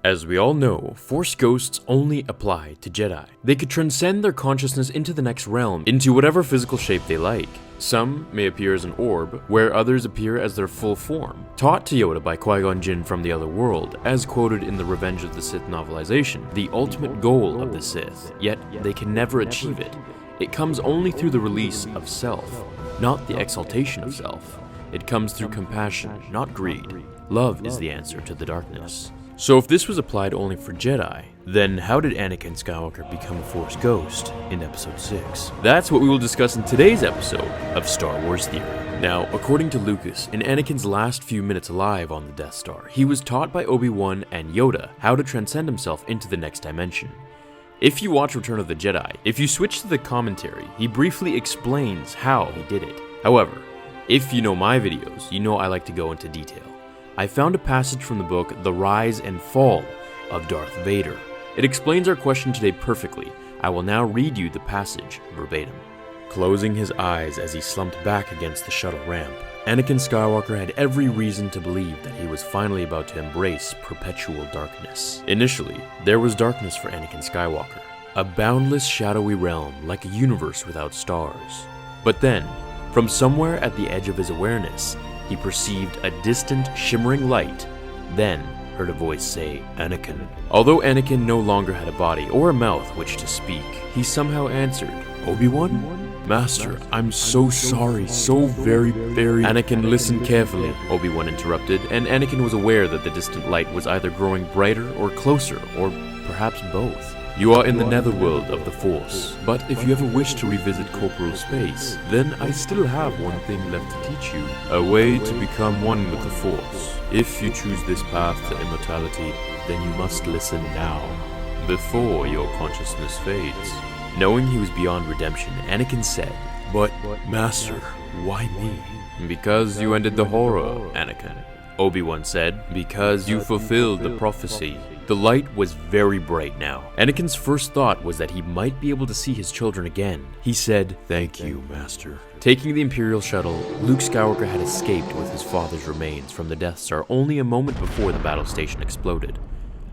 As we all know, Force ghosts only apply to Jedi. They could transcend their consciousness into the next realm, into whatever physical shape they like. Some may appear as an orb, where others appear as their full form, taught to Yoda by Qui-Gon Jinn from the other world, as quoted in the Revenge of the Sith novelization, the ultimate goal of the Sith, yet they can never achieve it. It comes only through the release of self, not the exaltation of self. It comes through compassion, not greed. Love is the answer to the darkness. So if this was applied only for Jedi, then how did Anakin Skywalker become a Force ghost in Episode 6? That's what we will discuss in today's episode of Star Wars Theory. Now, according to Lucas, in Anakin's last few minutes alive on the Death Star, he was taught by Obi-Wan and Yoda how to transcend himself into the next dimension. If you watch Return of the Jedi, if you switch to the commentary, he briefly explains how he did it. However, if you know my videos, you know I like to go into detail. I found a passage from the book The Rise and Fall of Darth Vader. It explains our question today perfectly. I will now read you the passage verbatim. Closing his eyes as he slumped back against the shuttle ramp, Anakin Skywalker had every reason to believe that he was finally about to embrace perpetual darkness. Initially, there was darkness for Anakin Skywalker, a boundless shadowy realm like a universe without stars. But then, from somewhere at the edge of his awareness, he perceived a distant, shimmering light, then heard a voice say, "Anakin." Although Anakin no longer had a body or a mouth which to speak, he somehow answered, "Obi-Wan? Master, I'm so sorry, so very... Anakin, listen carefully, Obi-Wan interrupted, and Anakin was aware that the distant light was either growing brighter or closer, or perhaps both. You are in the netherworld of the Force, but if you ever wish to revisit corporal space, then I still have one thing left to teach you, a way to become one with the Force. If you choose this path to immortality, then you must listen now, before your consciousness fades." Knowing he was beyond redemption, Anakin said, "But, Master, why me?" "Because you ended the horror, Anakin," Obi-Wan said. "Because you fulfilled the prophecy." The light was very bright now. Anakin's first thought was that he might be able to see his children again. He said, "Thank you, Master." Taking the Imperial shuttle, Luke Skywalker had escaped with his father's remains from the Death Star only a moment before the battle station exploded.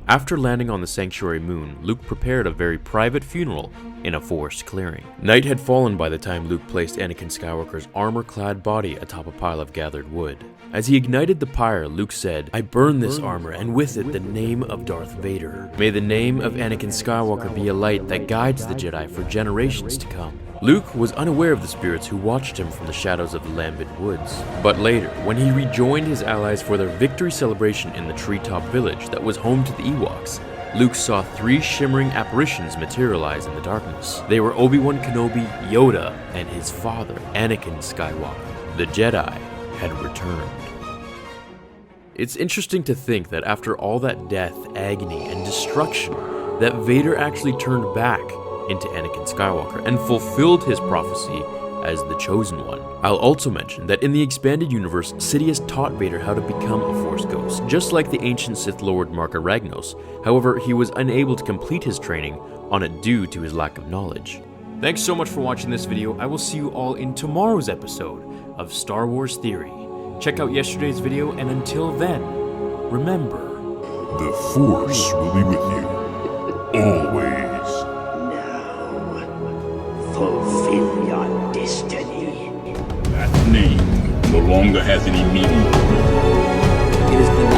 After landing on the Sanctuary Moon, Luke prepared a very private funeral in a forest clearing. Night had fallen by the time Luke placed Anakin Skywalker's armor-clad body atop a pile of gathered wood. As he ignited the pyre, Luke said, "I burn this armor, and with it the name of Darth Vader. May the name of Anakin Skywalker be a light that guides the Jedi for generations to come." Luke was unaware of the spirits who watched him from the shadows of the Lambent Woods. But later, when he rejoined his allies for their victory celebration in the treetop village that was home to the Ewoks, Luke saw three shimmering apparitions materialize in the darkness. They were Obi-Wan Kenobi, Yoda, and his father, Anakin Skywalker. The Jedi had returned. It's interesting to think that after all that death, agony, and destruction, that Vader actually turned back into Anakin Skywalker and fulfilled his prophecy as the Chosen One. I'll also mention that in the expanded universe, Sidious taught Vader how to become a Force ghost, just like the ancient Sith Lord Marka Ragnos. However, he was unable to complete his training on it due to his lack of knowledge. Thanks so much for watching this video. I will see you all in tomorrow's episode of Star Wars Theory. Check out yesterday's video, and until then, remember, the Force will be with you, always. Fulfill your destiny. That name no longer has any meaning. It is the